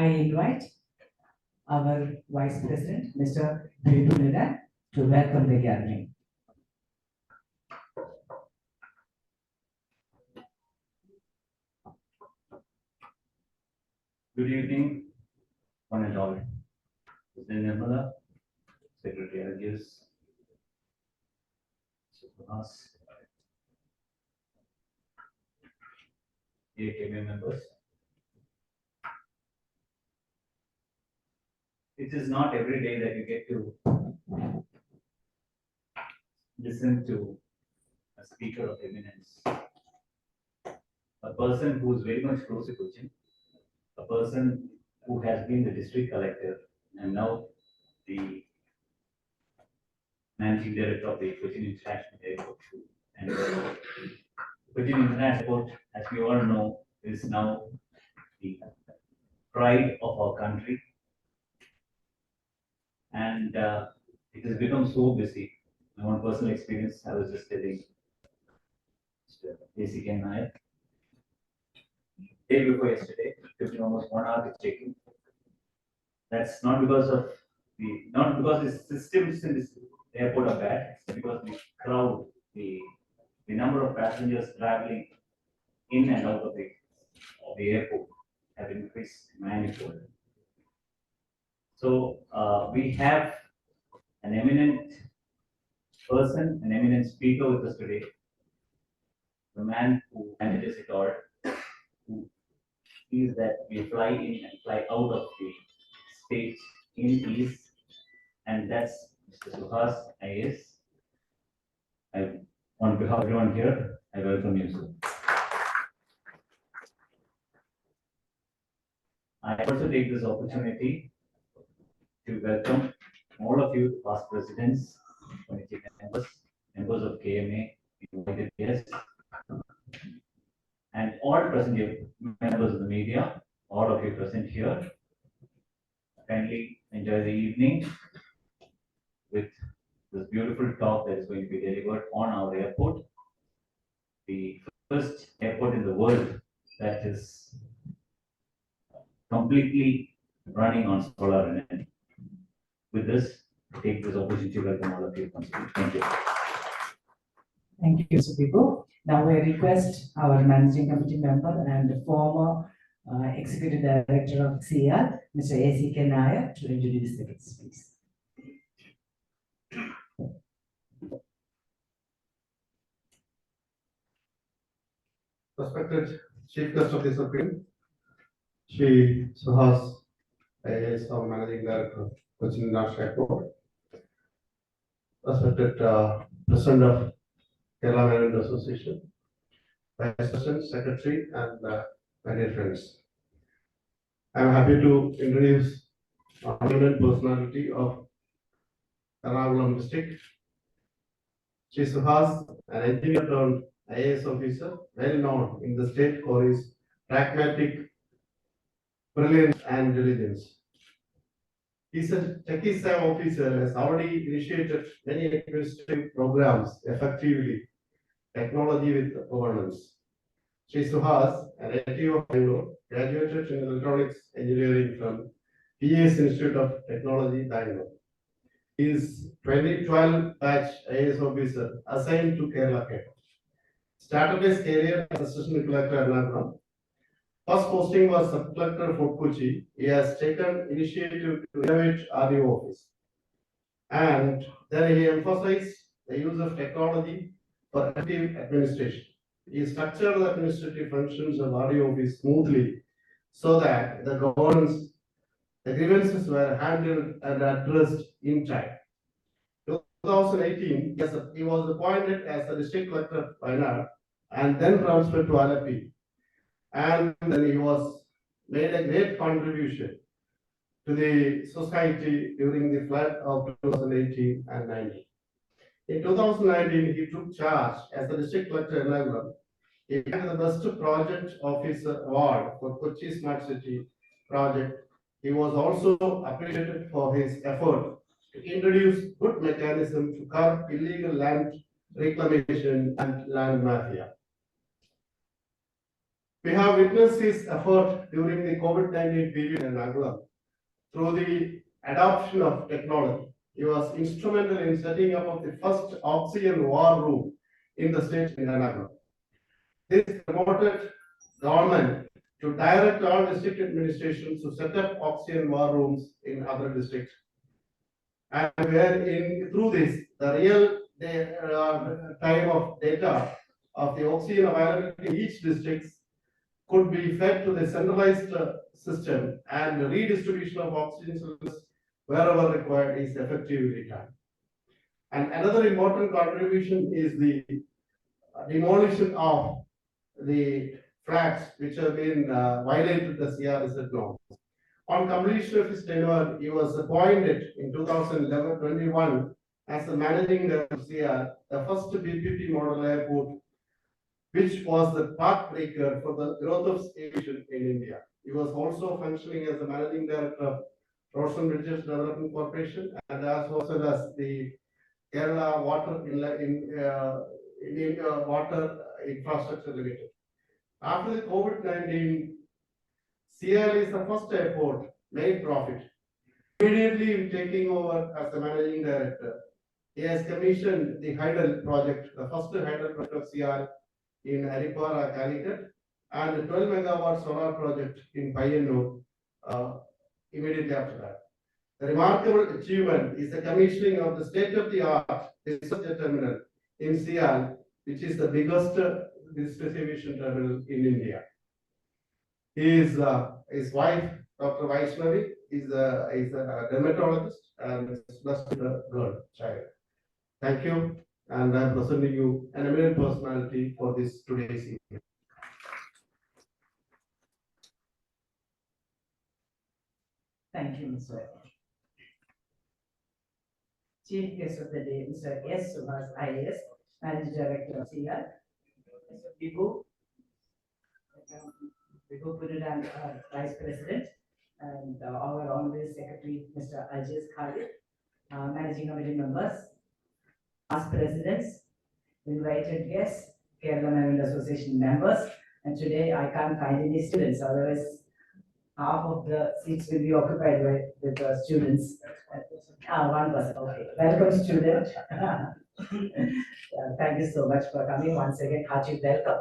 I invite our Vice President, Mr. Nida, to welcome the gathering. Good evening, one and all. President Nirmala, Secretary Agius, Suhas, KMA members. It is not every day that you get to listen to a speaker of eminence, a person who is very much close to Cochin, a person who has been the district collector and now the managing director of the Cochin International Airport. And Cochin International Airport, as we all know, is now the pride of our country. And it has become so busy. My own personal experience, I was just telling Mr. KMA, day before yesterday, it took me almost 1 hour to check in. That's not because of the systems in this airport are bad, it's because the crowd, the number of passengers traveling in and out of the airport have increased manifold. So we have an eminent person, an eminent speaker with us today, the man who manages it all, who sees that we fly in and fly out of the state in ease, and that's Mr. Suhas IAS. On behalf of everyone here, I welcome you, sir. I also take this opportunity to welcome all of you, past presidents, committee members of KMA, invited guests, and all present here, members of the media, all of you present here. Kindly enjoy the evening with this beautiful talk that is going to be delivered on our airport, the first airport in the world that is completely running on solar energy. With this, I take this opportunity to welcome all of you. Thank you. Thank you, Mr. Bibu. Now I request our managing committee member and former executive director of CIAL, Mr. KMA, to introduce the case, please. Respected Chief Guest of the Supreme, Shri Suhas IAS, our Managing Director of Cochin International Airport, respected President of Kerala Management Association, Vice President, Secretary, and my dear friends. I am happy to introduce a prominent personality of Ernakulam district, Shri Suhas, an engineer turned IAS officer, well known in the state for his pragmatic brilliance and diligence. He's a techie SAM officer, has already initiated many administrative programs effectively, technology with governance. Shri Suhas, an native of Bangalore, graduated in electronics engineering from PAS Institute of Technology, Bangalore. He is 2012 batch IAS officer assigned to Kerala. Started his career as Assistant Collector at Ernakulam. First posting was Sub-Collector for Kochi. He has taken initiative to innovate RDO office. And then he emphasized the use of technology for effective administration. He structured the administrative functions of RDO office smoothly so that the governance, the grievances were handled and addressed in time. 2018, he was appointed as the district collector of Wayanad and then transferred to Alapi. And then he was made a great contribution to the society during the flood of 2018 and 19. In 2019, he took charge as the district collector in Ernakulam. He got the Best Project Officer Award for Kochi Smart City project. He was also appreciated for his effort to introduce good mechanism to curb illegal land reclamation and land mafia. We have witnessed his effort during the COVID-19 period in Ernakulam through the adoption of technology. He was instrumental in setting up of the first oxygen war room in the state in Ernakulam. This promoted government to direct all district administrations to set up oxygen war rooms in other districts. And through this, the real time of data of the oxygen availability in each district could be fed to the centralized system, and the redistribution of oxygen cylinders wherever required is effectively done. And another important contribution is the demolition of the flats which have been violated the CIAL norms. On completion of his tenure, he was appointed in 2011-21 as the managing director of CIAL, the first PPP model airport, which was the pathbreaker for the growth of aviation in India. He was also functioning as the managing director of Ocean Bridges Development Corporation and as well as the Kerala Water Water Infrastructure Limited. After the COVID-19, CIAL is the first airport made profit. Immediately taking over as the managing director, he has commissioned the Hydel project, the first Hydel project of CIAL in Haripara, Calicut, and the 12 megawatt solar project in Payyanur immediately after that. The remarkable achievement is the commissioning of the state-of-the-art research terminal in CIAL, which is the biggest business aviation terminal in India. His wife, Dr. Vaishnavi, is a dermatologist and blessed with a girl child. Thank you, and I'm presenting you an eminent personality for this today's evening. Thank you, Mr. Chief guest of the day, Mr. S. Suhas IAS, Managing Director of CIAL. Mr. Vibhu Purudan, Vice President, and our Honorary Secretary, Mr. Ajaz Khalid, Managing Committee members, past presidents, invited guests, Kerala Marine Association members, and today I can't find any students, otherwise half of the seats will be occupied with the students. 1%, okay. Welcome, student. Thank you so much for coming once again. Hearty welcome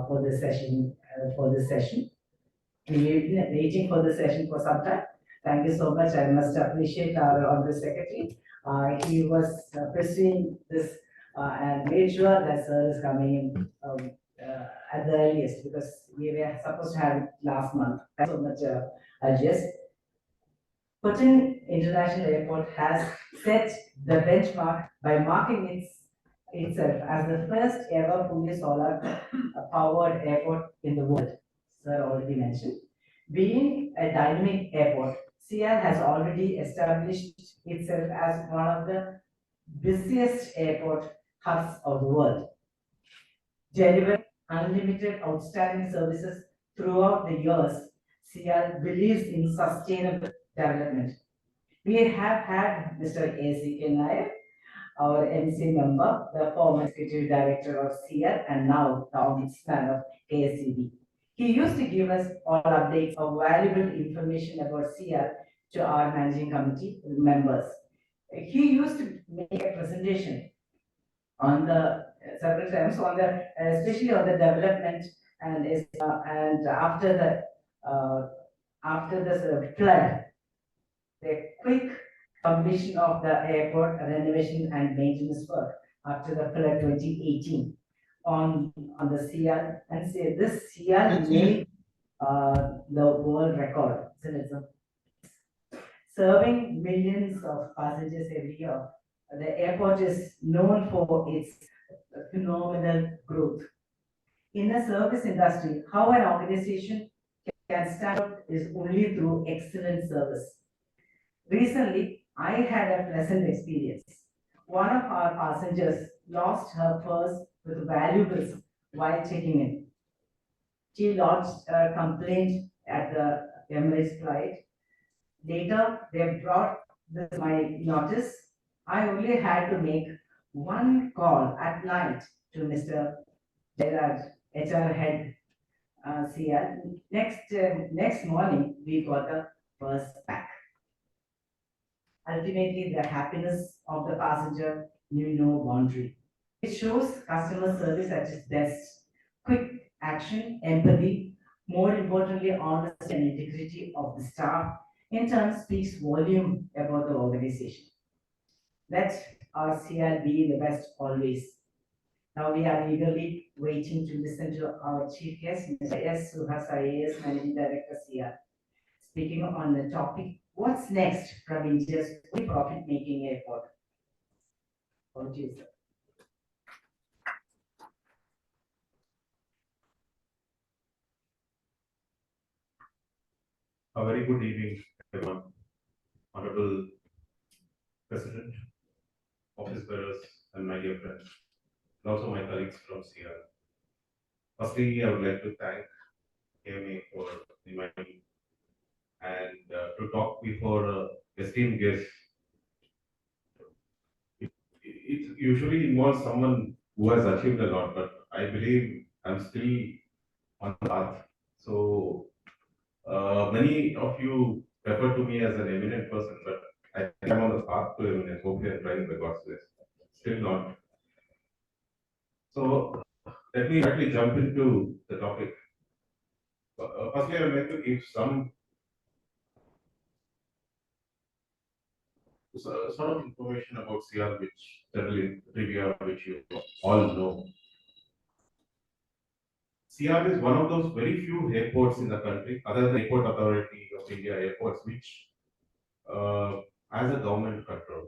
for this session. We've been waiting for the session for some time. Thank you so much. I must appreciate our Honorary Secretary. He was pursuing this and made sure that sir is coming in at the earliest, because we were supposed to have it last month. Thank you so much, Ajaz. Cochin International Airport has set the benchmark by marking itself as the first ever fully solar powered airport in the world. Sir already mentioned. Being a dynamic airport, CIAL has already established itself as one of the busiest airport hubs of the world, delivering unlimited outstanding services throughout the years. CIAL believes in sustainable development. We have had Mr. A.C.K. Nair, our MC member, the former executive director of CIAL, and now the ombudsman of KSCB. He used to give us all updates of valuable information about CIAL to our managing committee members. He used to make a presentation on the several times on the especially on the development and after the flood, the quick completion of the airport renovation and maintenance work after the flood 2018 on the CIAL, and say this CIAL made the world record. Serving millions of passengers every year, the airport is known for its phenomenal growth. In the service industry, how an organization can stand out is only through excellent service. Recently, I had a pleasant experience. One of our passengers lost her purse with valuables while checking in. She lodged a complaint at the Emirates flight. Later, they brought this to my notice. I only had to make one call at night to Mr. Jairaj, HR head CIAL. Next morning, we got the first pack. Ultimately, the happiness of the passenger knew no boundary. It shows customer service at its best. Quick action, empathy, more importantly, honesty and integrity of the staff in turn speaks volume about the organization. Let our CIAL be the best always. Now we are eagerly waiting to listen to our chief guest, Mr. S. Suhas IAS, Managing Director, CIAL, speaking on the topic, what's next from India's profit-making airport? Over to you, sir. A very good evening, everyone. Honorable President, office bearers, and my dear friends, and also my colleagues from CIAL. Firstly, I would like to thank KMA for inviting me and to talk before esteemed guests. It usually involves someone who has achieved a lot, but I believe I'm still on the path. So many of you refer to me as an eminent person, but I think I'm on the path to eminence. Hopefully, I'm trying by God's grace. Still not. So let me directly jump into the topic. Firstly, I would like to give some sort of information about CIAL, which generally trivia, which you all know. CIAL is one of those very few airports in the country, other than Airport Authority of India airports, which has a government control.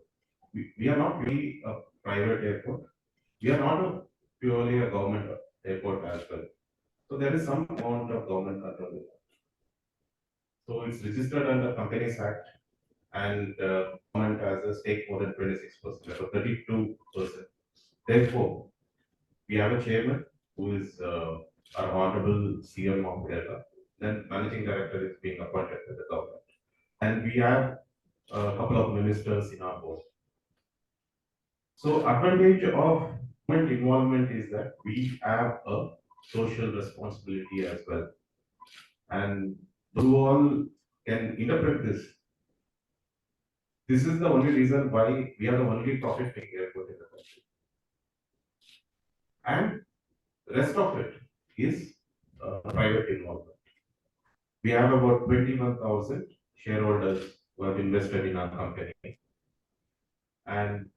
We are not really a private airport. We are not purely a government airport as well. So there is some amount of government control. So it's registered under Companies Act, and government has a stake more than 26%, so 32%. Therefore, we have a chairman who is our honorable CM of Kerala. Then managing director is being appointed by the government, and we have a couple of ministers in our board. So advantage of government involvement is that we have a social responsibility as well, and you all can interpret this. This is the only reason why we are the only profit-making airport in the country, and the rest of it is private involvement. We have about 21,000 shareholders who have invested in our company, and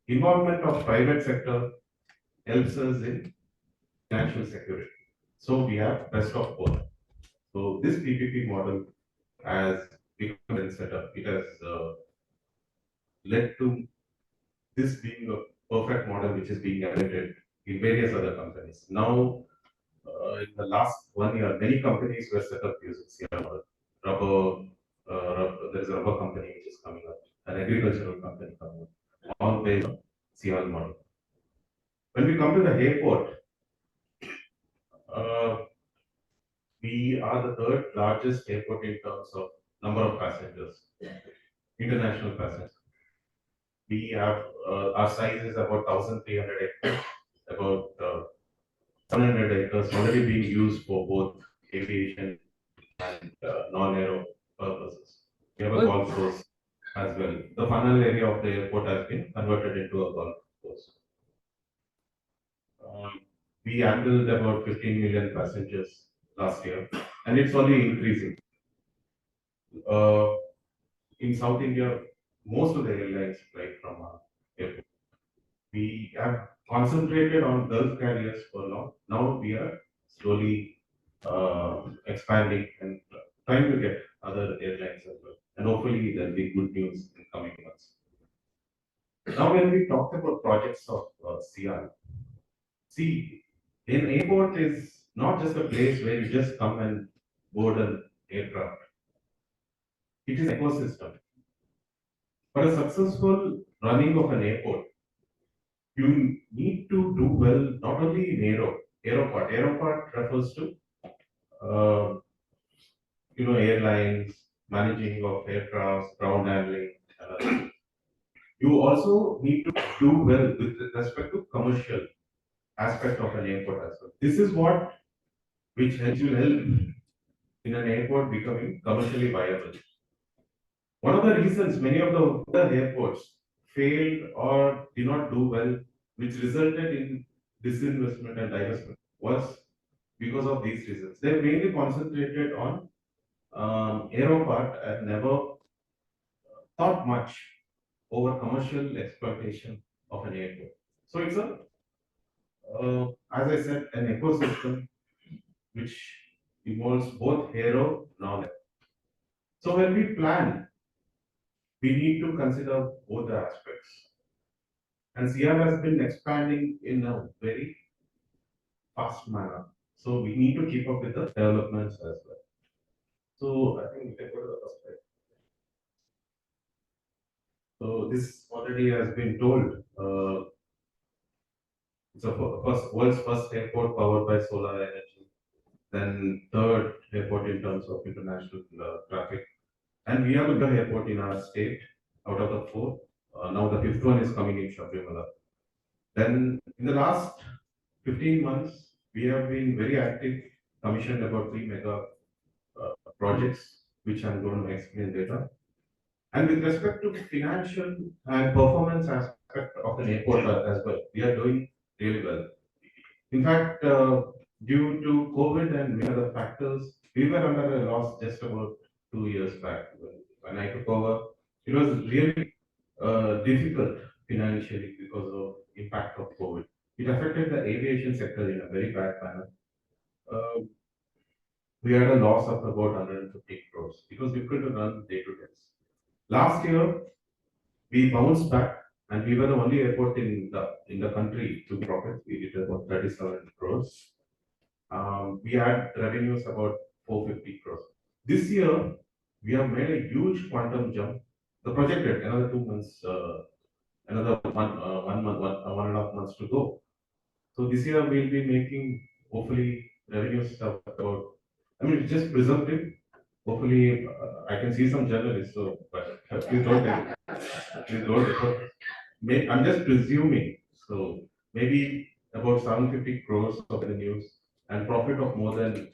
involvement of private sector helps us in financial security. So we have best of both. So this PPP model has become set up. It has led to this being a perfect model which is being adopted in various other companies. Now, in the last 1 year, many companies were set up using CIAL model. There is a rubber company which is coming up, an agricultural company coming up, all based on CIAL model. When we come to the airport, we are the third largest airport in terms of number of passengers, international passengers. We have our size is about 1,300 acres, about 700 acres already being used for both aviation and non-aero purposes. We have a golf course as well. The funnel area of the airport has been converted into a golf course. We handled about 15 million passengers last year, and it's only increasing. In South India, most of the airlines fly from our airport. We have concentrated on Gulf carriers for long. Now we are slowly expanding and trying to get other airlines as well. And hopefully there'll be good news in coming months. Now, when we talk about projects of CIAL, see, an airport is not just a place where you just come and board an aircraft. It is an ecosystem. For a successful running of an airport, you need to do well not only in aeroport. Aeroport refers to airlines, managing of aircraft, ground handling. You also need to do well with respect to commercial aspect of an airport as well. This is what which will help in an airport becoming commercially viable. One of the reasons many of the other airports failed or did not do well, which resulted in disinvestment and divestment, was because of these reasons. They mainly concentrated on aero part and never thought much over commercial exploitation of an airport. So it's as I said, an ecosystem which involves both aero and non-aero. So when we plan, we need to consider both the aspects. And CIAL has been expanding in a very fast manner. So we need to keep up with the developments as well. So I think we can go to the first slide. So this already has been told. It's a world's first airport powered by solar energy. Then third airport in terms of international traffic. And we have a good airport in our state out of the four. Now the fifth one is coming in Shabrimala. Then in the last 15 months, we have been very active, commissioned about 3 mega projects, which I'm going to explain later. And with respect to financial and performance aspect of an airport as well, we are doing really well. In fact, due to COVID and many other factors, we were under a loss just about 2 years back. When I took over, it was really difficult financially because of impact of COVID. It affected the aviation sector in a very bad manner. We had a loss of about 150 crores. It was difficult to run day to day. Last year, we bounced back, and we were the only airport in the country to profit. We did about 37 crores. We had revenues about 450 crores. This year, we have made a huge quantum jump. The projected another 2 months, another 1.5 months to go. So this year we'll be making hopefully revenues of about. I mean, it's just presumptive. Hopefully, I can see some journalists. So, but please don't take it. Please don't refer. I'm just presuming. So maybe about 750 crores of revenues and profit of more than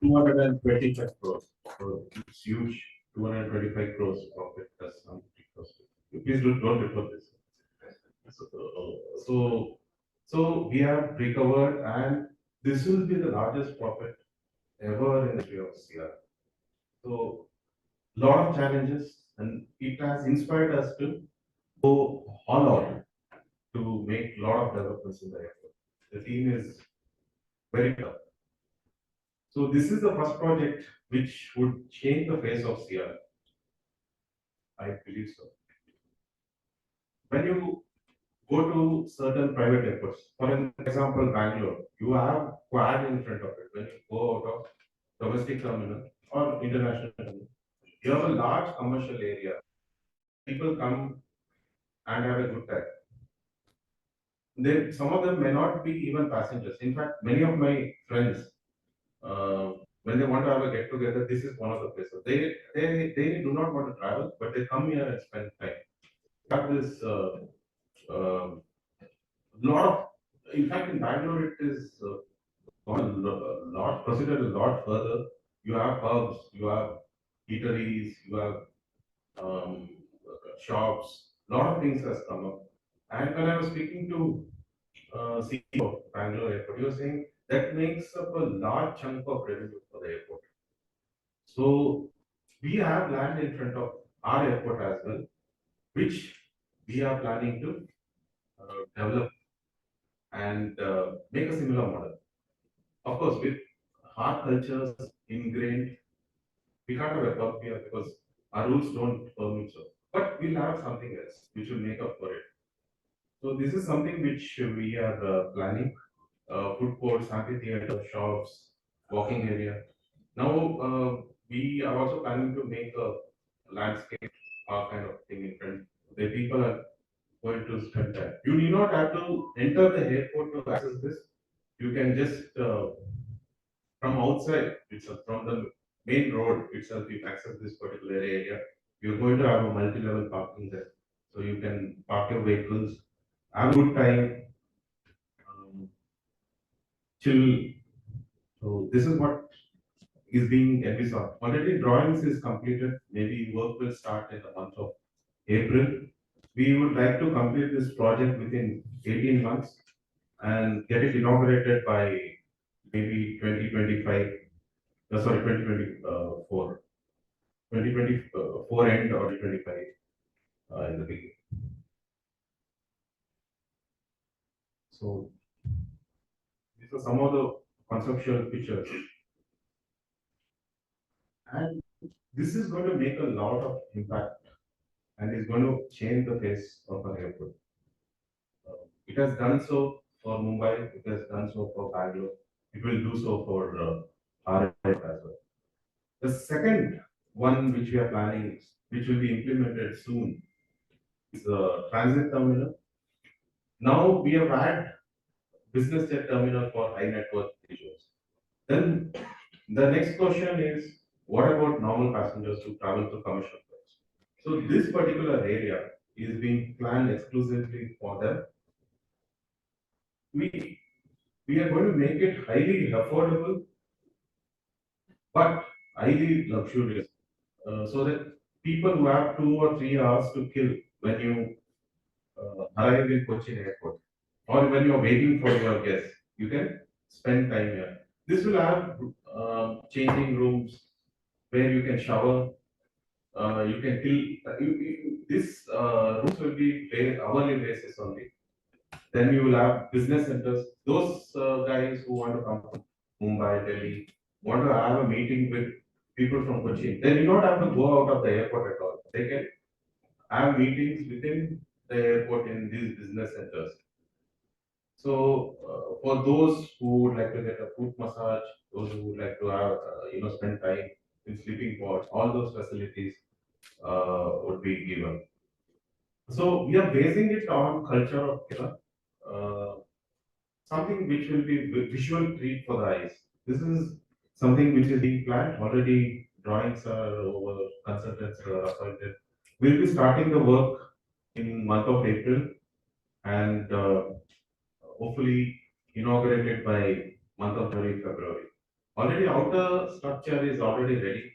225 crores. So it's huge. 225 crores profit plus 750 crores. Please don't refer this. So we have recovered, and this will be the largest profit ever in the history of CIAL. So lot of challenges, and it has inspired us to go all out to make a lot of developments in the airport. The team is very tough. So this is the first project which would change the face of CIAL. I believe so. When you go to certain private airports, for example, Bangalore, you have quad in front of it. When you go out of domestic terminal or international terminal, you have a large commercial area. People come and have a good time. Some of them may not be even passengers. In fact, many of my friends, when they want to have a get together, this is one of the places. They do not want to travel, but they come here and spend time. Have this lot of, in fact, in Bangalore, it is gone a lot, proceeded a lot further. You have pubs, you have eateries, you have shops, a lot of things has come up. And when I was speaking to CEO of Bangalore Airport, he was saying that makes up a large chunk of revenue for the airport. So we have land in front of our airport as well, which we are planning to develop and make a similar model. Of course, with our cultures ingrained, we can't have a pub here because our rules don't permit so. But we'll have something else which will make up for it. So this is something which we are planning. Food courts, amphitheater, shops, walking area. Now we are also planning to make a landscape park kind of thing in front. The people are going to spend time. You need not have to enter the airport to access this. You can just from outside itself, from the main road itself, you access this particular area. You're going to have a multi-level parking there. So you can park your vehicles, have a good time, chill So this is what is being envisaged. Already drawings is completed. Maybe work will start in the month of April. We would like to complete this project within 18 months and get it inaugurated by maybe 2025, sorry, 2024. 2024 end or 2025 in the beginning. So these are some of the conceptual pictures. And this is going to make a lot of impact and is going to change the face of our airport. It has done so for Mumbai, it has done so for Bangalore, it will do so for our airport as well. The second one which we are planning, which will be implemented soon, is the transit terminal. Now we have had business jet terminal for high net worth individuals. Then the next question is, what about normal passengers who travel to commercial flights? So this particular area is being planned exclusively for them. We are going to make it highly affordable, but highly luxurious, so that people who have 2 or 3 hours to kill when you arrive in Cochin Airport, or when you're waiting for your guests, you can spend time here. This will have changing rooms where you can shower, you can this rooms will be hourly basis only. Then you will have business centers. Those guys who want to come from Mumbai, Delhi, want to have a meeting with people from Cochin, they do not have to go out of the airport at all. They can have meetings within the airport in these business centers. So for those who would like to get a foot massage, those who would like to have spend time in sleeping pods, all those facilities would be given. So we are basing it on culture of something which will be visual treat for the eyes. This is something which is being planned already. Drawings are over, consultants are appointed. We'll be starting the work in month of April and hopefully inaugurated by month of February. Already outer structure is already ready.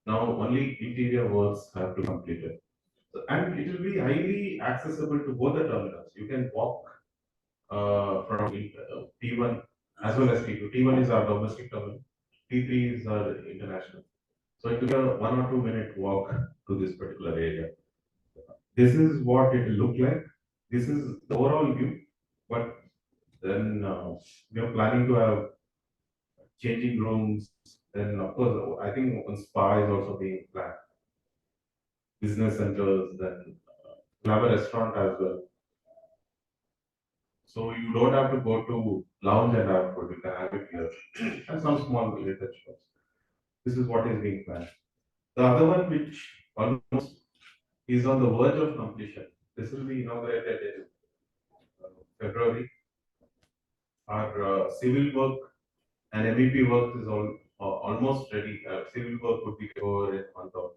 Now only interior works have to complete it. So, and it will be highly accessible to both the terminals. You can walk from T1 as well as T2. T1 is our domestic terminal. T3 is our international. So it will be a 1 or 2 minute walk to this particular area. This is what it will look like. This is the overall view. But then we are planning to have changing rooms. Then of course, I think one spa is also being planned. Business centers, then we'll have a restaurant as well. So you don't have to go to lounge and have food, you can have it here. And some small related shops. This is what is being planned. The other one which almost is on the verge of completion. This will be inaugurated in February. Our civil work and MEP work is almost ready. Civil work would be over in month of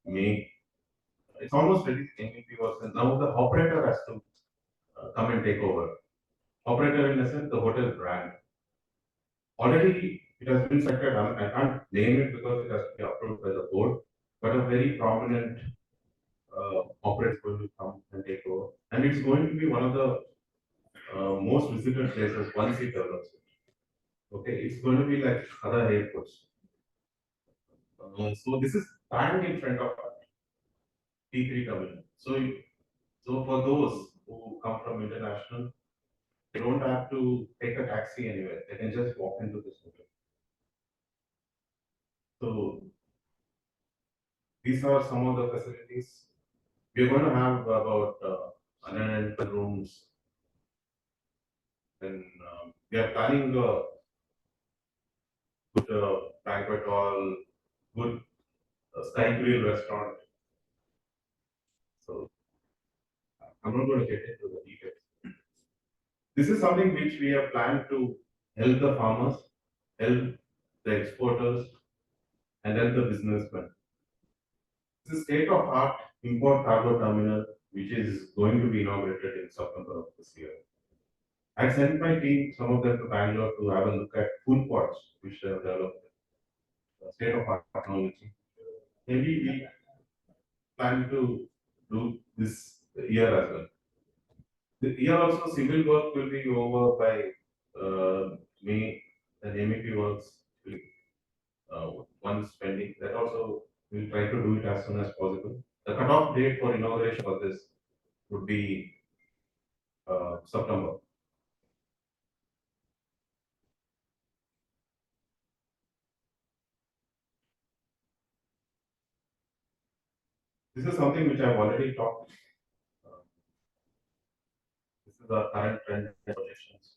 May. It's almost ready. MEP works, and now the operator has to come and take over. Operator in the sense the hotel brand. Already it has been selected. I can't name it because it has to be approved by the board, but a very prominent operator is going to come and take over, and it's going to be one of the most visited places once it develops. Okay, it's going to be like other airports. So this is bang in front of T3 terminal. So for those who come from international, they don't have to take a taxi anywhere. They can just walk into this hotel. So these are some of the facilities. We are going to have about 110 rooms. Then we are planning a good banquet hall, good sky grill restaurant. So I'm not going to get into the details. This is something which we have planned to help the farmers, help the exporters, and help the businessmen. This is state-of-art import cargo terminal, which is going to be inaugurated in September of this year. I sent my team, some of them to Bangalore to have a look at food pods, which they have developed, state of art technology. Maybe we plan to do this year as well. The year also civil work will be over by May, and MEP works will once pending. That also we'll try to do it as soon as possible. The cutoff date for inauguration for this would be September. This is something which I've already talked. This is our current trend and projections.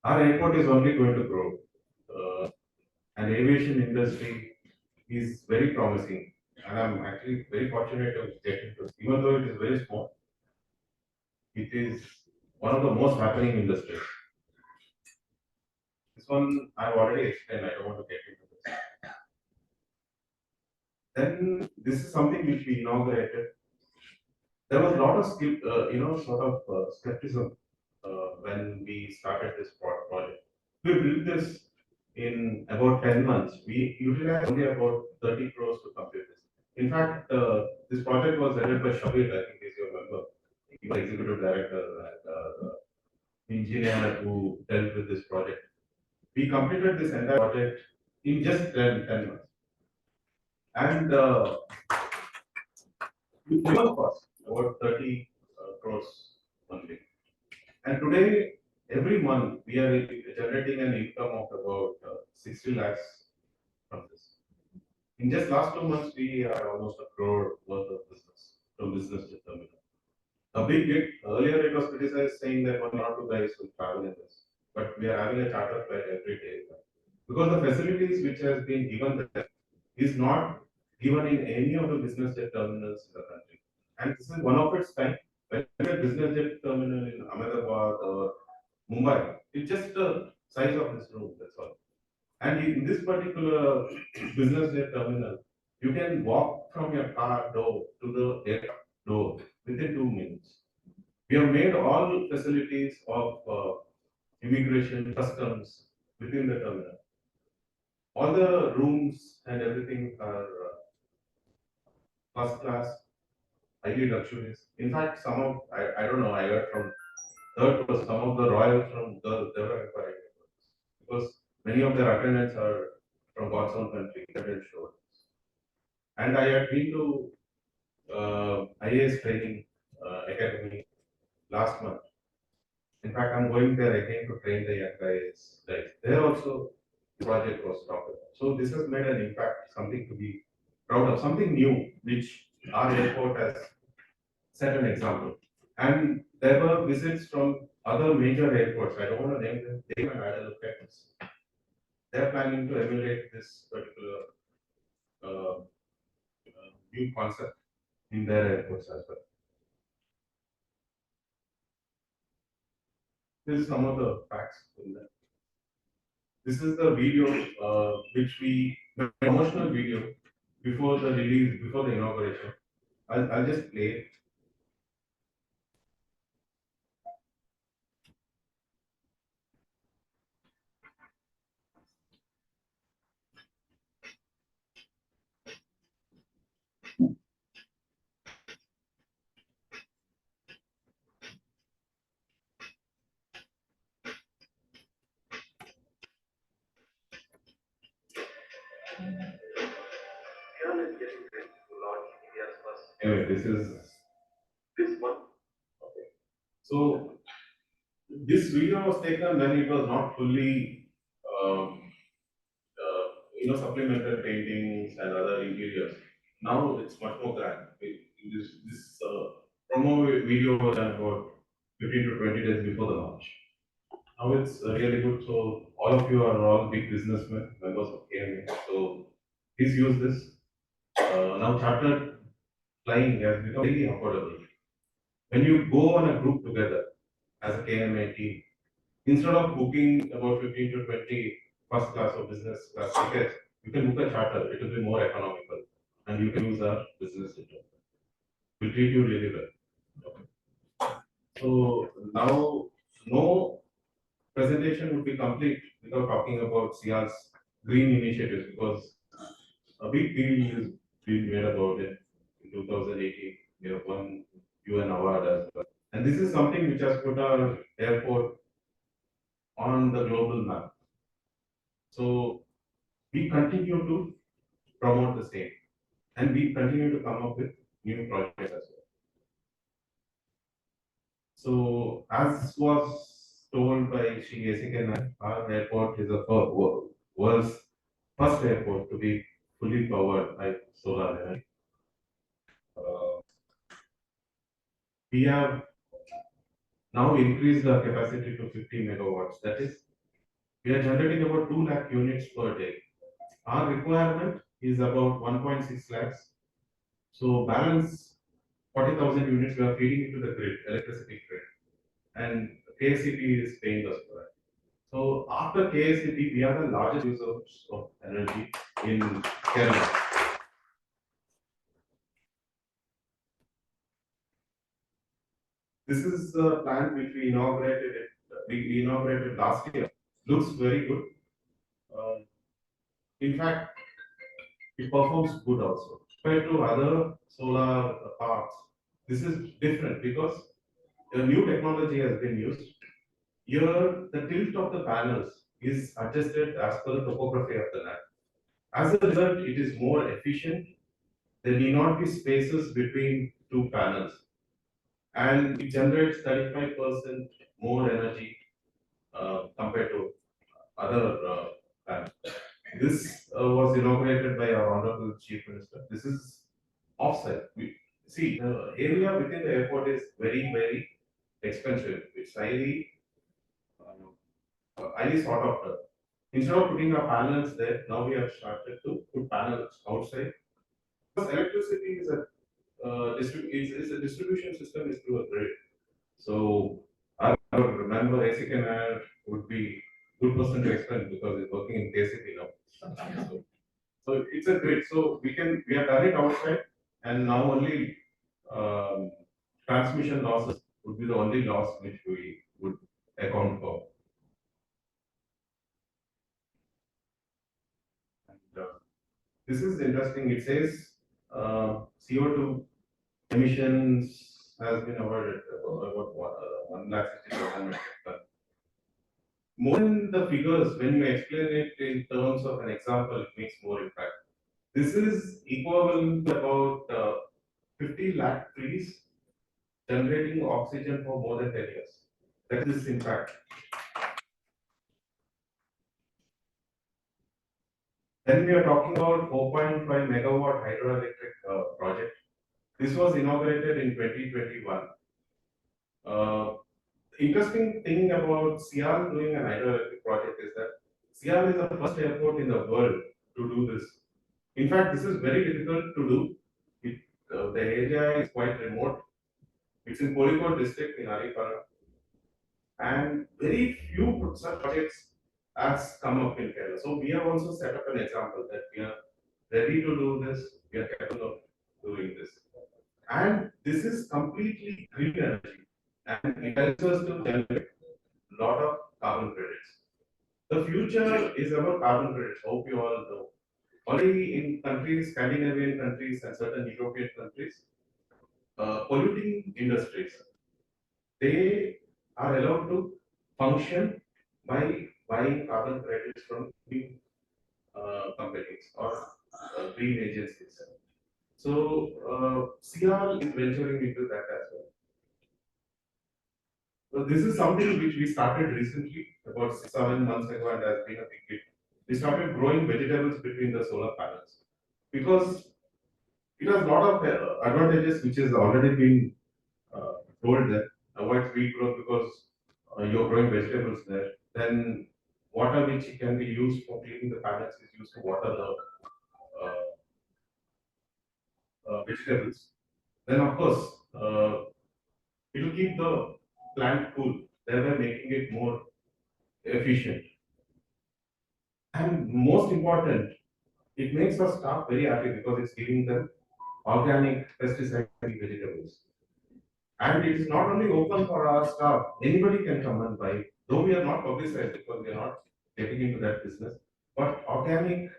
Our airport is only going to grow, and aviation industry is very promising. And I'm actually very fortunate to get into it. Even though it is very small, it is one of the most happening industries. This one I've already explained. I don't want to get into this. Then this is something which we inaugurated. There was a lot of skepticism when we started this project. We built this in about 10 months. We utilized only about 30 crores to complete this. In fact, this project was headed by Shabir, I think is your member. He was executive director and engineer who dealt with this project. We completed this entire project in just 10 months. And with minimum cost, about 30 crores only. And today, every month, we are generating an income of about 60 lakhs from this. In just last 2 months, we are almost a crore worth of business from business to terminal. A big hit. Earlier, it was criticized saying that one or two guys will travel in this. But we are having a charter flight every day. Because the facilities which has been given there is not given in any of the business jet terminals in the country. And this is one of its kind. When a business jet terminal in Ahmedabad or Mumbai, it's just the size of this room, that's all. And in this particular business jet terminal, you can walk from your car door to the aircraft door within 2 minutes. We have made all facilities of immigration, customs within the terminal. All the rooms and everything are first class, highly luxurious. In fact, some of, I don't know, I heard from third was some of the royals from the Empire. Because many of their attendants are from God's own country, attendant showed. And I had been to IAS training academy last month. In fact, I'm going there again to train the young guys. There also the project was talked about. So this has made an impact, something to be proud of, something new, which our airport has set an example. And there were visits from other major airports. I don't want to name them. They might had a look at this. They're planning to emulate this particular new concept in their airports as well. This is some of the facts in there. This is the video which we promotional video before the release, before the inauguration. I'll just play it. Anyway, this is this one. Okay. So this video was taken when it was not fully, supplemented paintings and other interiors. Now it's much more grand. This promo video was done about 15 to 20 days before the launch. Now it's really good. So all of you are all big businessmen, members of KMA. So please use this. Now chartered flying has become really affordable. When you go on a group together as a KMA team, instead of booking about 15 to 20 first class or business class tickets, you can book a charter. It will be more economical, and you can use our business ticket. We'll treat you really well. Okay. So now no presentation would be complete without talking about CIAL's green initiatives because a big deal is being made about it in 2018. We have won UN award as well. And this is something which has put our airport on the global map. So we continue to promote the same and we continue to come up with new projects as well. So as was told by Shri ACK, our airport is the world's first airport to be fully powered by solar energy. We have now increased our capacity to 50 megawatts. That is, we are generating about 2 lakh units per day. Our requirement is about 1.6 lakhs. So balance 40,000 units we are feeding into the grid, electricity grid, and KCP is paying us for that. So after KCP, we are the largest users of energy in Kerala. This is the plant which we inaugurated. We inaugurated last year. Looks very good. In fact, it performs good also. Compared to other solar parks, this is different because a new technology has been used. Here, the tilt of the panels is adjusted as per the topography of the land. As a result, it is more efficient. There need not be spaces between two panels. And it generates 35% more energy compared to other panels. This was inaugurated by our Honorable Chief Minister. This is offsite. See, the area within the airport is very expensive. It's highly sought after. Instead of putting our panels there, now we have started to put panels outside. Because electricity is a distribution system is through a grid. So I remember ACK would be good person to explain because he's working in KCP now. So it's a grid. So we have done it outside, and now only transmission losses would be the only loss which we would account for. And this is interesting. It says CO2 emissions has been awarded about 1,60,000 metric ton. More than the figures, when you explain it in terms of an example, it makes more impact. This is equivalent to about 50 lakh trees generating oxygen for more than 10 years. That is impact. Then we are talking about 4.5 megawatt hydroelectric project. This was inaugurated in 2021. Interesting thing about CIAL doing an hydroelectric project is that CIAL is the first airport in the world to do this. In fact, this is very difficult to do. The area is quite remote. It's in Kozhikode district in Aripara. And very few such projects has come up in Kerala. So we have also set up an example that we are ready to do this. We are capable of doing this. And this is completely green energy. And it helps us to generate a lot of carbon credits. The future is about carbon credits. Hope you all know. Already in countries, Scandinavian countries and certain European countries, polluting industries, they are allowed to function by buying carbon credits from green companies or green agencies. So CIAL is venturing into that as well. So this is something which we started recently, about 6-7 months ago, and has been a big hit. We started growing vegetables between the solar panels because it has a lot of advantages which has already been told that avoid weed growth because you're growing vegetables there. Then water which can be used for cleaning the panels is used to water the vegetables. Then of course it will keep the plant cool, thereby making it more efficient. And most important, it makes our staff very happy because it's giving them organic pesticide-free vegetables. And it is not only open for our staff, anybody can come and buy. Though we are not publicized because we are not getting into that business, but organic,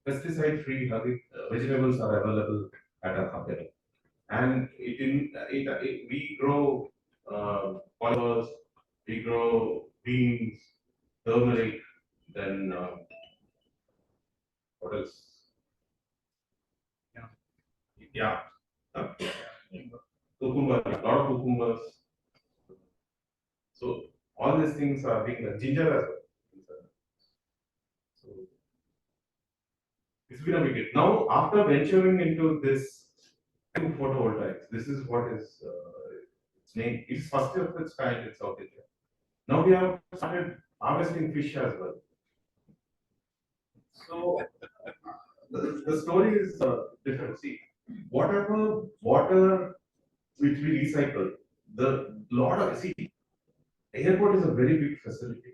pesticide-free vegetables are available at our company. And we grow cauliflowers, we grow beans, turmeric, then what else? Yeah, uh, cucumber, a lot of cucumbers. So all these things are being ginger as well. So it's been a big hit. Now after venturing into this photovoltaics, this is what is its name. It's first of its kind in South India. Now we have started harvesting fish as well. So the story is different. See, whatever water which we recycle, the lot of see, airport is a very big facility.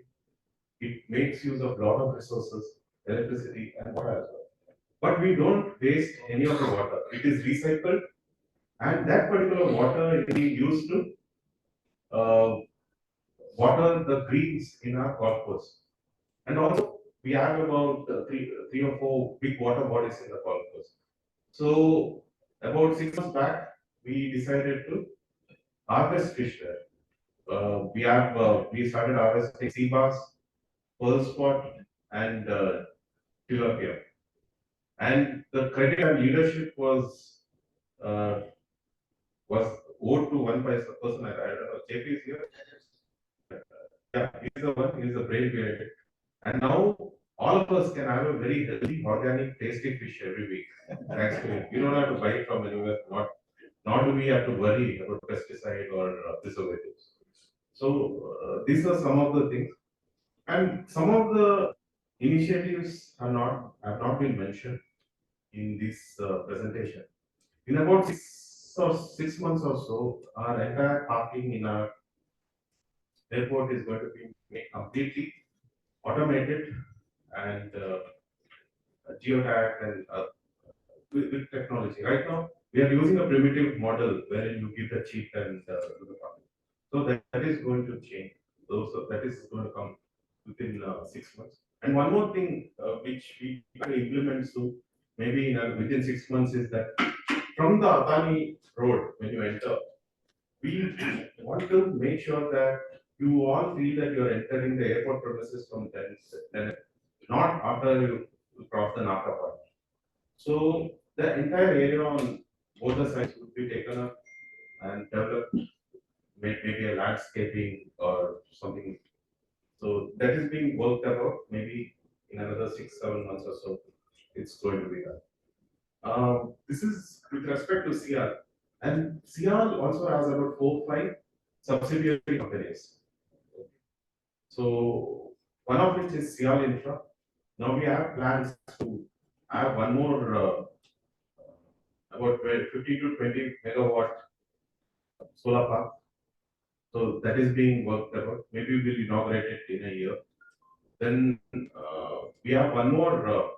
It makes use of lot of resources, electricity and water as well. But we don't waste any of the water. It is recycled, and that particular water is being used to uh, water the greens in our golf course. And also, we have about three or four big water bodies in the golf course. So, about 6 months back, we decided to harvest fish there. We started harvesting sea bass, pearl spot, and tilapia. And the credit and leadership uh, was owed to one person. I don't know. JP is here. Yeah, he's the one. He's the brain behind it. And now all of us can have a very healthy, organic, tasty fish every week. Thanks to him. You don't have to buy it from anywhere. Nor do we have to worry about pesticide or preservatives. So these are some of the things, and some of the initiatives have not been mentioned in this presentation. In about 6 months or so, our entire parking in our airport is going to be made completely automated and geotagged and with technology. Right now, we are using a primitive model wherein you give the chip and do the parking. So that is going to change. So that is going to come within 6 months. And one more thing which we can implement soon, maybe within 6 months, is that from the Adani road, when you enter, we want to make sure that you all feel that you are entering the airport premises from then not after you cross the Naka point. So the entire area on both the sides would be taken up and developed, maybe a landscaping or something. So that is being worked about. Maybe in another 6-7 months or so, it's going to be done. This is with respect to CIAL. And CIAL also has about 4-5 subsidiary companies. So one of which is CIAL Infra. Now we have plans to have one more about 50 to 20 megawatt solar park. So that is being worked about. Maybe we'll inaugurate it in a year. Then we have one more,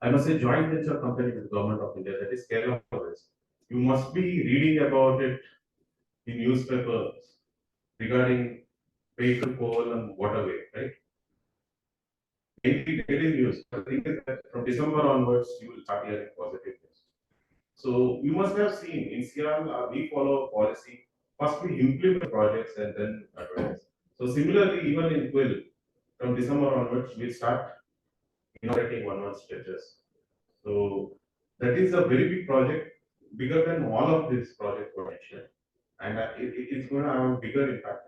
I must say, joint venture company with the government of India, that is KMA. You must be reading about it in newspapers regarding vehicle coal and waterway, right? Daily news. The thing is that from December onwards, you will start hearing positive news. So you must have seen in CIAL, we follow a policy. First, we implement projects and then advertise. So similarly, even in Quill, from December onwards, we start inaugurating one stretches. So that is a very big project, bigger than all of these project potential, and it's going to have a bigger impact.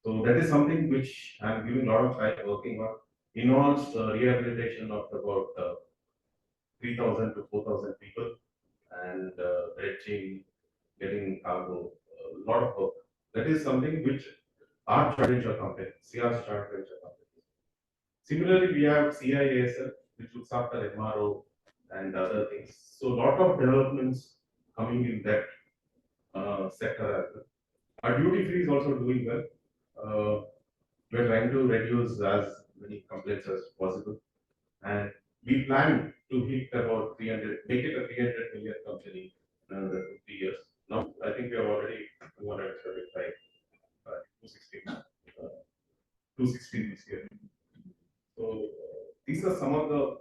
So that is something which I'm giving a lot of time working on. Involves rehabilitation of about 3,000 to 4,000 people, and dredging, getting cargo, a lot of work. That is something which our joint venture company, CR's joint venture company. Similarly, we have CIAS, which looks after MRO and other things. So a lot of developments coming in that sector as well. Our duty free is also doing well. We're trying to reduce as many complaints as possible, and we plan to hit about 300, make it a 300 million company in another 50 years. Now, I think we are already 235, 216 this year. So these are some of the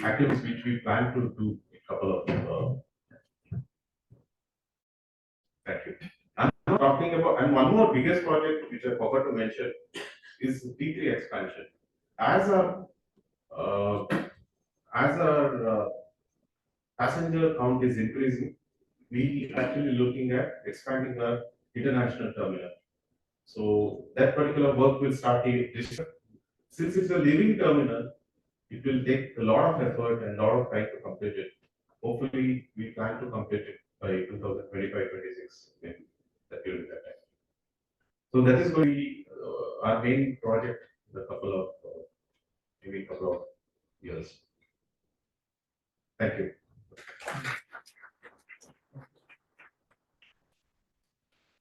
activities which we plan to do a couple of. Thank you. I'm talking about, and one more biggest project which I forgot to mention is T3 expansion. As our passenger count is increasing, we actually looking at expanding our international terminal. So that particular work will start in this year. Since it's a living terminal, it will take a lot of effort and a lot of time to complete it. Hopefully, we plan to complete it by 2025-26, maybe during that time. So that is going to be our main project in a couple of maybe couple of years. Thank you.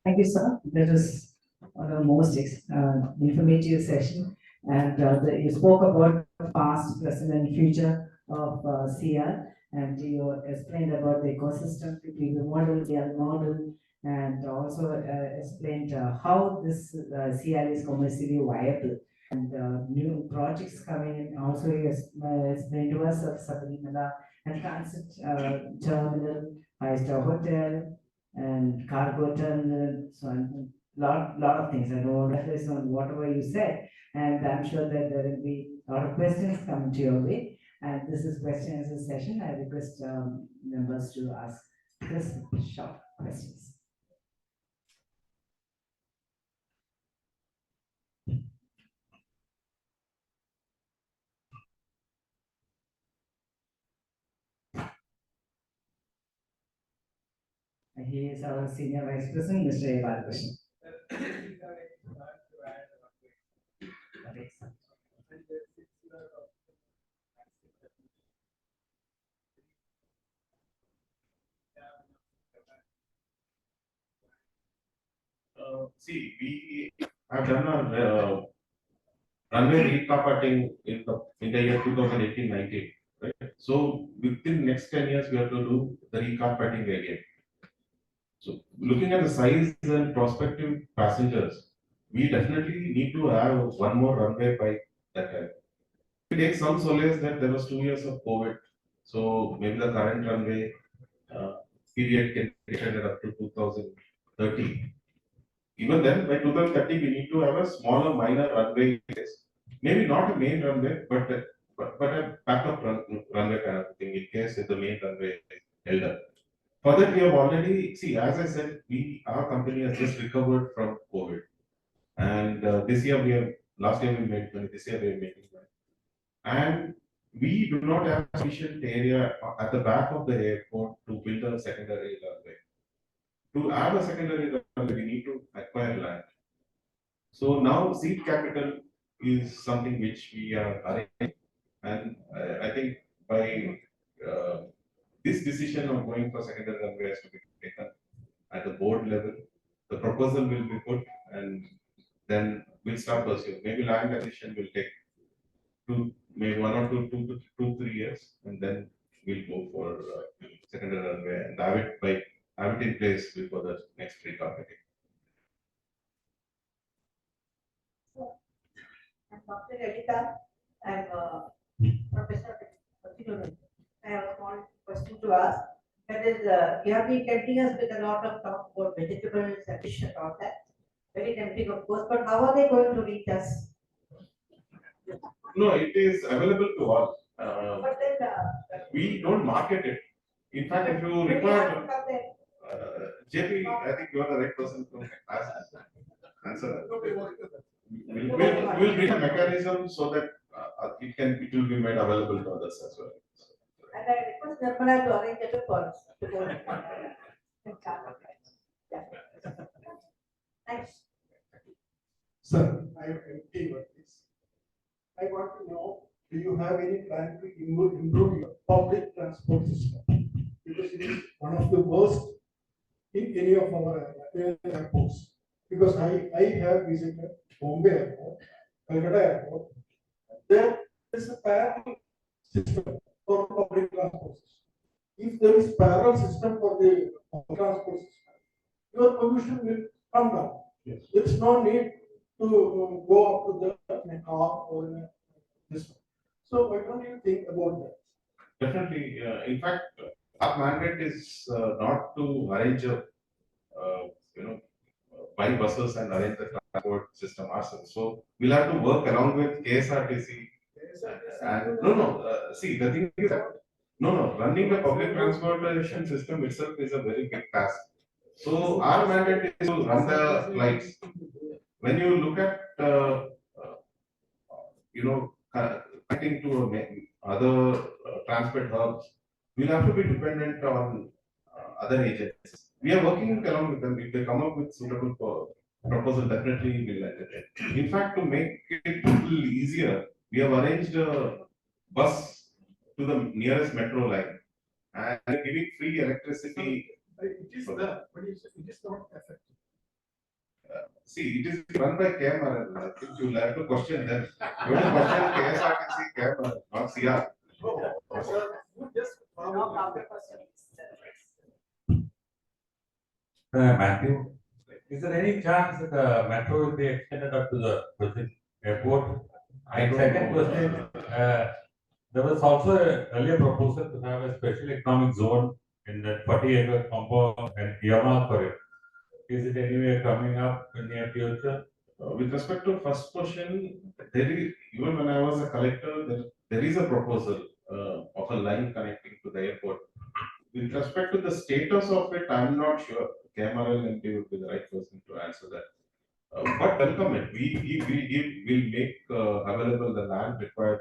Thank you, sir. That was one of the most informative session. And you spoke about the past, present, and future of CIAL, and you explained about the ecosystem, the model, the model, and also explained how this CIAL is commercially viable, and new projects coming in. Also, you explained to us of Sabarimala and transit terminal, five-star hotel, and cargo terminal, so on, lot of things. I don't want to reflect on whatever you said, and I'm sure that there will be a lot of questions coming to your way. And this is question answer session. I request members to ask just short questions. And he is our senior vice president, Mr. A. Balakrishnan. See, we have done our runway recarpeting in the year 2018-19, right? So within next 10 years, we have to do the recarpeting again. So looking at the size and prospective passengers, we definitely need to have one more runway by that time. We take some solace that there was 2 years of COVID, so maybe the current runway period can be extended up to 2030. Even then, by 2030, we need to have a smaller, minor runway. Maybe not a main runway, but a backup runway kind of thing in case if the main runway is held up. For that, we have already, see, as I said, our company has just recovered from COVID. And this year last year we made money, this year we are making money. And we do not have sufficient area at the back of the airport to build a secondary runway. To have a secondary runway, we need to acquire land. So now seed capital is something which we are arranging. And I think by this decision of going for secondary runway has to be taken at the board level. The proposal will be put, and then we'll start pursuing. Maybe land acquisition will take maybe 1 or 3 years, and then we'll go for secondary runway and have it in place before the next recarpeting. I'm Dr. Edita. I'm a professor at University. I have a small question to ask. That is, you have been tempting us with a lot of talk about vegetables and fish and all that. Very tempting, of course, but how are they going to reach us? No, it is available to all. But then, We don't market it. In fact, if you require, JP, I think you are the right person to answer that. We'll bring a mechanism so that it will be made available to others as well. And I request Nirmala to arrange a trip for us. Thanks. Sir, I am empty about this. I want to know, do you have any plan to improve your public transport system? Because it is one of the worst in any of our airports. Because I have visited Bombay Airport, Calcutta Airport. There is a parallel system for public transport system. if there is parallel system for the transport system, your pollution will come down. Yes. There is no need to go up to the in a car or in a this one. So what do you think about that? Definitely, in fact, our mandate is not to arrange a, you know, buy buses and arrange the transport system ourselves. So we'll have to work along with KSRTC. And see, the thing is that, running the public transportation system itself is a very big task. So our mandate is to run the flights. When you look at, connecting to other transport hubs, we'll have to be dependent on other agencies. We are working along with them. If they come up with suitable proposal, definitely we'll entertain. In fact, to make it a little easier, we have arranged a bus to the nearest metro line and giving free electricity. It is there, but it is not effective. See, it is run by KMA. I think you'll have to question them. You have to question KSRTC, KMA, not CR. No, sir, you just follow. Matthew, is there any chance that the metro will be extended up to the present airport? And second question, there was also an earlier proposal to have a special economic zone in that 40-acre compound and earmark for it. Is it anywhere coming up in the near future? With respect to first question, there is, even when I was a collector, there is a proposal of a line connecting to the airport. With respect to the status of it, I'm not sure. KMA LeaderInsight would be the right person to answer that. But welcome it. We'll make available the land required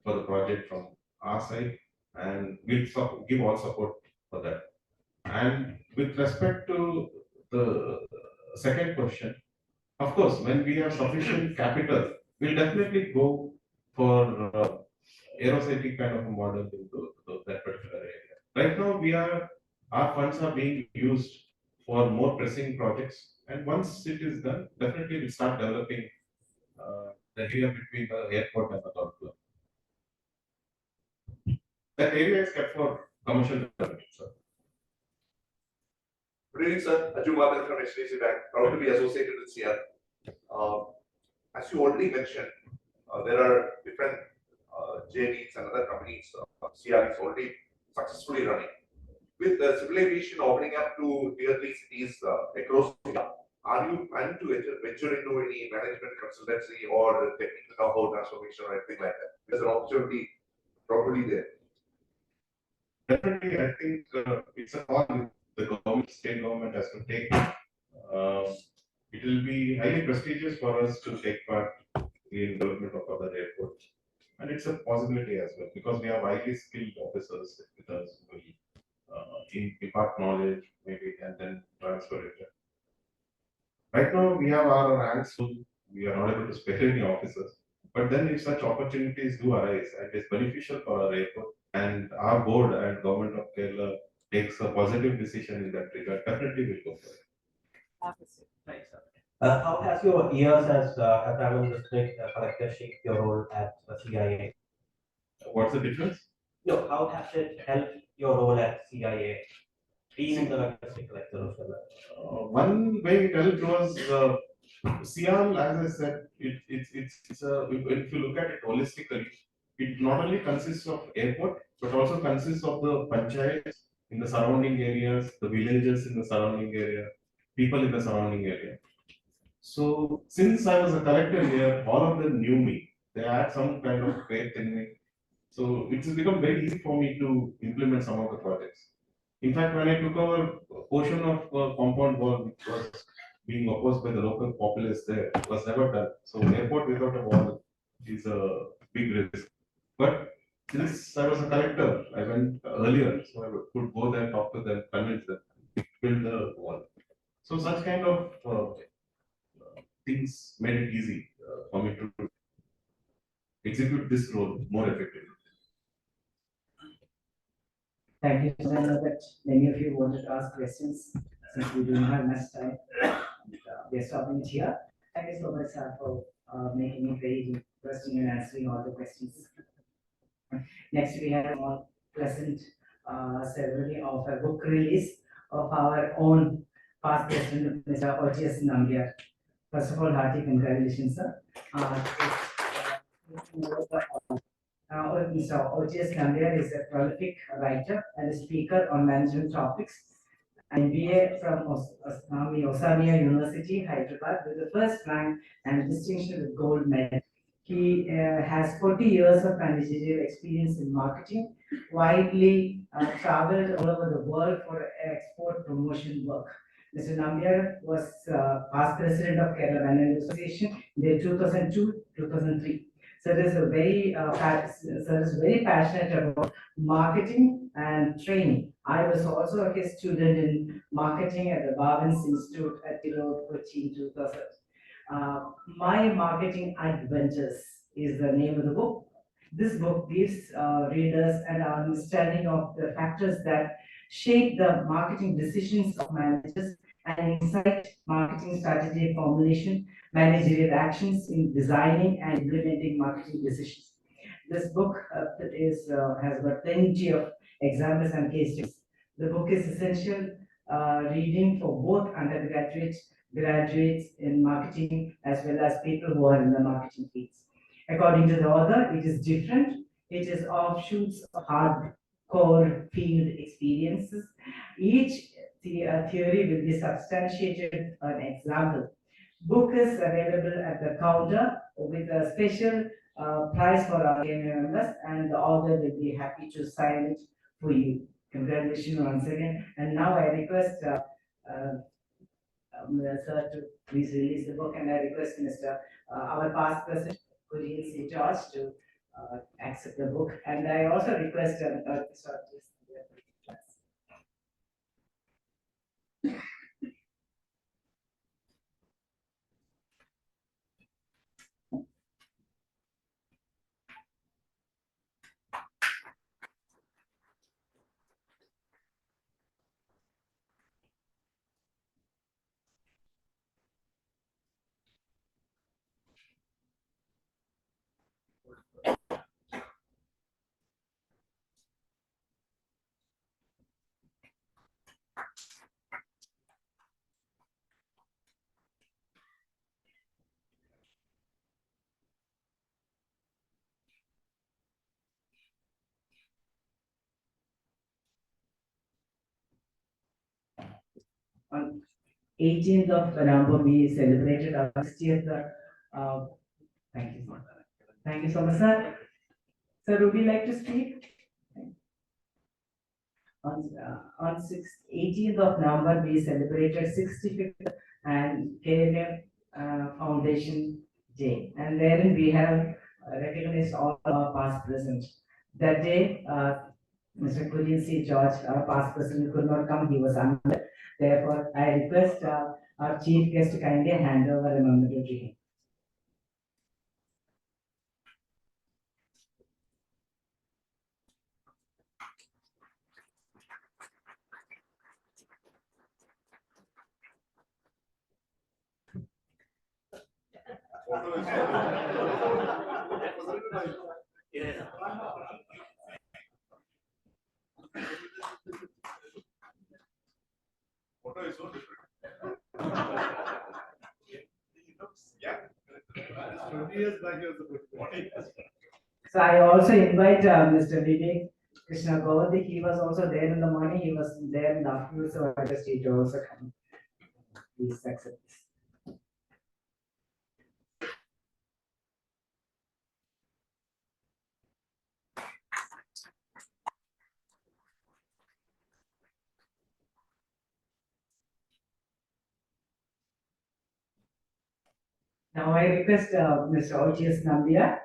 for the project from our side, and we'll give all support for that. And with respect to the second question, of course, when we have sufficient capital, we'll definitely go for aerostatic kind of a model into that particular area. Right now, our funds are being used for more pressing projects, and once it is done, definitely we'll start developing the area between the airport and the golf club. That area is kept for commercial development, sir. Good evening, sir. Ajum Wabel from HDFC Bank, proud to be associated with CIAL. As you already mentioned, there are different JVs and other companies. CIAL is already successfully running. With the civil aviation opening up to tier 3 cities across India, are you planning to venture into any management consultancy or technical know-how transformation or anything like that? There's an opportunity probably there. Definitely, I think it's a call the government, state government has to take. It will be highly prestigious for us to take part in development of other airports. And it's a possibility as well, because we have highly skilled officers with us who will impart knowledge, maybe, and then transfer it. Right now, we have our hands full. We are not able to spare any officers. But then if such opportunities do arise and it's beneficial for our airport, and our board and government of Kerala takes a positive decision in that regard, definitely we'll go for it. How has your years as a travel district collector shaped your role at CIA? What's the difference? No, how has it helped your role at CIA? Being the district collector of the One way it helped was CIAL, as I said, if you look at it holistically, it not only consists of airport, but also consists of the panchayats in the surrounding areas, the villages in the surrounding area, people in the surrounding area. So since I was a collector here, all of them knew me. They had some kind of faith in me. So it has become very easy for me to implement some of the projects. In fact, when I took over a portion of compound wall, which was being opposed by the local populace there, it was never done. So airport without a wall is a big risk. But since I was a collector, I went earlier, so I could go there, talk to them, convince them, build the wall. So such kind of things made it easy for me to execute this role more effectively. Thank you, sir. I know that many of you wanted to ask questions since we don't have much time. We are stopping it here. Thank you so much, sir, for making it very interesting and answering all the questions. Next, we have a more pleasant ceremony of a book release of our own past president, Mr. O.G.S. Nambiar. First of all, hearty congratulations, sir. Mr. O.G.S. Nambiar is a prolific writer and a speaker on management topics. MBA from Osamiya University, Hyderabad, with the first rank and distinction with gold medal. He has 40 years of managerial experience in marketing, widely traveled all over the world for export promotion work. Mr. Nambiar was past president of Kerala Management Association in 2002-2003. Sir is very passionate about marketing and training. I was also his student in marketing at the Bhavans Institute at Tirur, Kochi in 2000. My Marketing Adventures is the name of the book. This book gives readers an understanding of the factors that shape the marketing decisions of managers and insight marketing strategy formulation, managerial actions in designing and implementing marketing decisions. This book has got plenty of examples and case studies. The book is essential reading for both undergraduates, graduates in marketing, as well as people who are in the marketing fields. According to the author, it is different. It is offshoots of hardcore field experiences. Each theory will be substantiated with an example. Book is available at the counter with a special prize for our KMA members, and the author will be happy to sign it for you. Congratulations once again. And now I request sir to please release the book, and I request Mr. Our past president, Korean C. George, to accept the book. And I also request on 18th of November, we celebrated our 60th. Thank you so much. Thank you so much, sir. Sir, would you like to speak? On 18th of November, we celebrated 65th and KMA Foundation Day, and therein we have recognized all our past present. That day, Mr. Korean C. George, our past president, could not come. He was unwell. Therefore, I request our chief guest to kindly hand over the memento to him. Photo is so different. Yeah. 20 years back, he was the So I also invite Mr. Vivek Krishna Govardhan. He was also there in the morning. He was there in the afternoon. So I just need to also come. Please accept this. Now I request Mr. O.G.S. Nambiar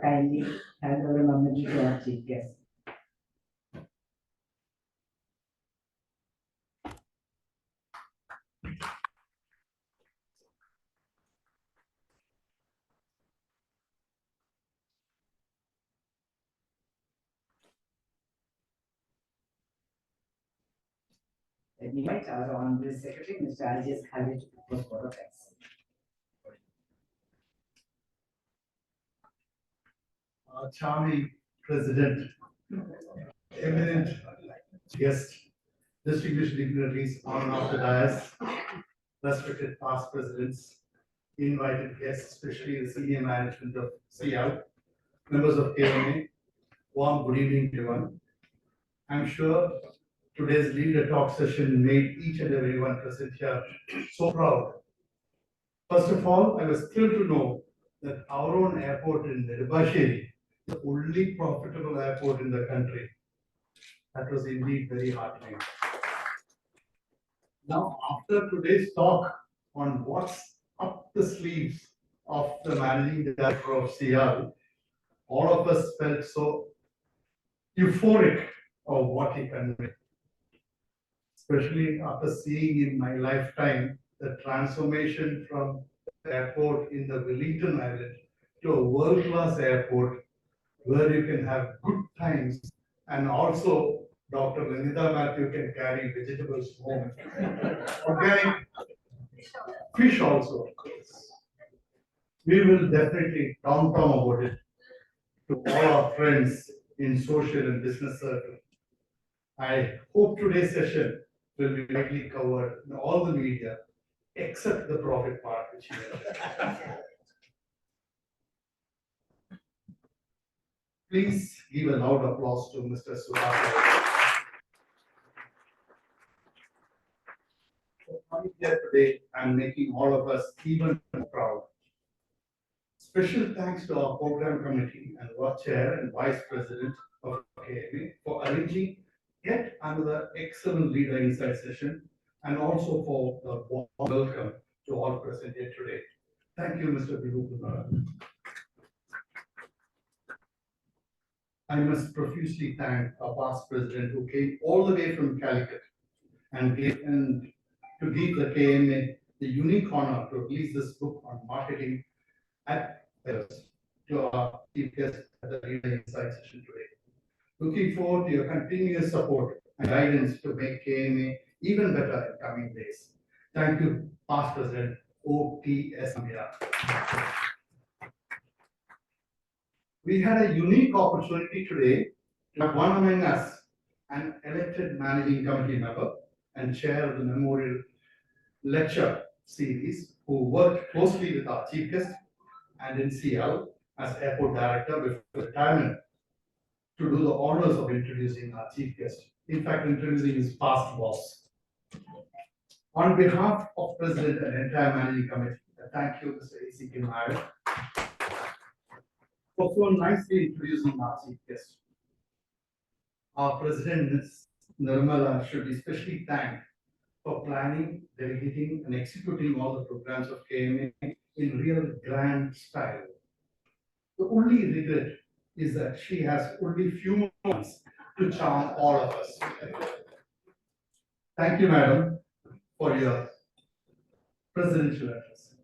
kindly hand over a moment to our chief guest. Let me invite our Honorable Secretary, Mr. I.J.S. Khalid, to propose for the thanks. Charming president, eminent guests, distinguished dignitaries on and off the dais, respected past presidents, invited guests, especially the senior management of CIAL, members of KMA, warm good evening to everyone. I'm sure today's leader talk session made each and everyone present here so proud. First of all, I was thrilled to know that our own airport in Nirubashiri, the only profitable airport in the country. That was indeed very heartening. Now, after today's talk on what's up the sleeves of the managing director of CIAL, all of us felt so euphoric of what he conveyed. Especially after seeing in my lifetime the transformation from the airport in the Wellington Island to a world-class airport where you can have good times, and also Dr. Lenita Matthew can carry vegetables home. Organic fish also. We will definitely tom about it to all our friends in social and business circle. I hope today's session will be widely covered in all the media except the profit part which you mentioned. Please give a loud applause to Mr. Suhas IAS. For coming here today and making all of us even more proud. Special thanks to our program committee and our chair and vice president of KMA for arranging yet another excellent leader insight session, and also for the warm welcome to all present here today. Thank you, Mr. Kumar. I must profusely thank our past president who came all the way from Calicut and to give the KMA the unique honor to release this book on marketing at to our chief guest at the Leader Insight session today. Looking forward to your continuous support and guidance to make KMA even better in coming days. Thank you, past president OTS Amira. We had a unique opportunity today to have one among us, an elected managing committee member and chair of the memorial lecture series, who worked closely with our chief guest and in CIAL as airport director before retirement, to do the honors of introducing our chief guest. In fact, introducing his past boss. On behalf of President and entire managing committee, thank you, Mr. A.C. KMA, for so nicely introducing our chief guest. Our president, Ms. Nirmala, should be especially thanked for planning, delegating, and executing all the programs of KMA in real grand style. The only regret is that she has only few months to charm all of us. Thank you, madam, for your presidential address.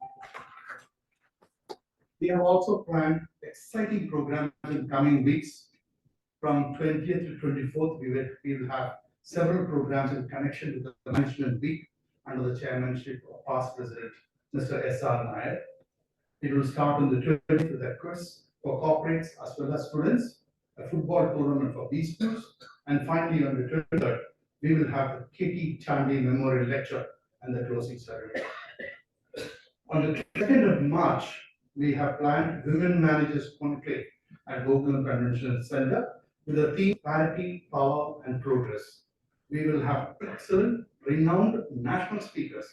We have also planned exciting programs in coming weeks. From 20th to 24th, we will have several programs in connection with the Management Week under the chairmanship of past president, Mr. S.R. Nair. It will start on the 20th with a quiz for corporates as well as students, a football tournament for B schools, and finally on the 23rd, we will have the Kitty Chandy Memorial Lecture and the closing ceremony. On the 2nd of March, we have planned Women Managers Conclave at Gokulam Convention Center with the theme Parity, Power, and Progress. We will have excellent, renowned national speakers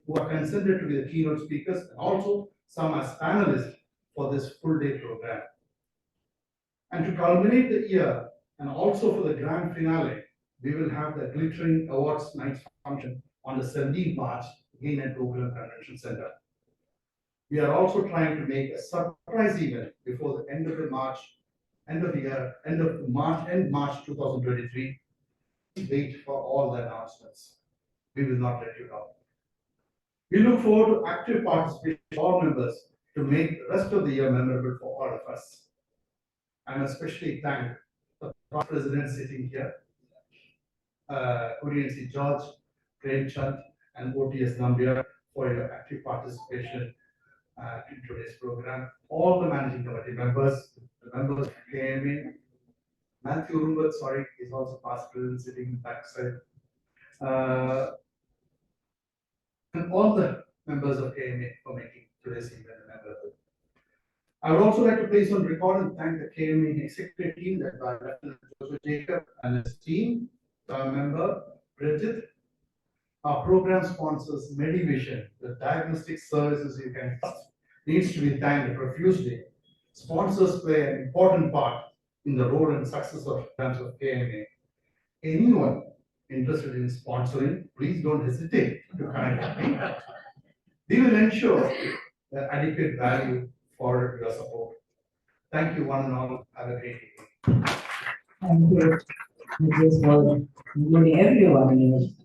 who are considered to be the keynote speakers, and also some as panelists for this full day program. And to culminate the year, and also for the grand finale, we will have the glittering awards night function on the 17th March, again at Gokulam Convention Center. We are also trying to make a surprise event before the end of March 2023. Wait for all the announcements. We will not let you down. We look forward to active participation of all members to make the rest of the year memorable for all of us. And especially thank the past president sitting here, Kuriensi George, Prem Chand, and OTS Nambia for your active participation in today's program. All the managing committee members, the members of KMA, Matthew Rumbat, sorry, is also past president sitting in the backside. And all the members of KMA for making today's event memorable. I would also like to place on record and thank the KMA executive team led by Lieutenant Joseph Jacob and his team, our member Bridget, our program sponsors Medivision, the diagnostic services you can trust, needs to be thanked profusely. Sponsors play an important part in the role and success of programs of KMA. Anyone interested in sponsoring, please don't hesitate to connect with me. We will ensure the adequate value for your support. Thank you one and all. Have a great evening. Thank you. This is for including everyone in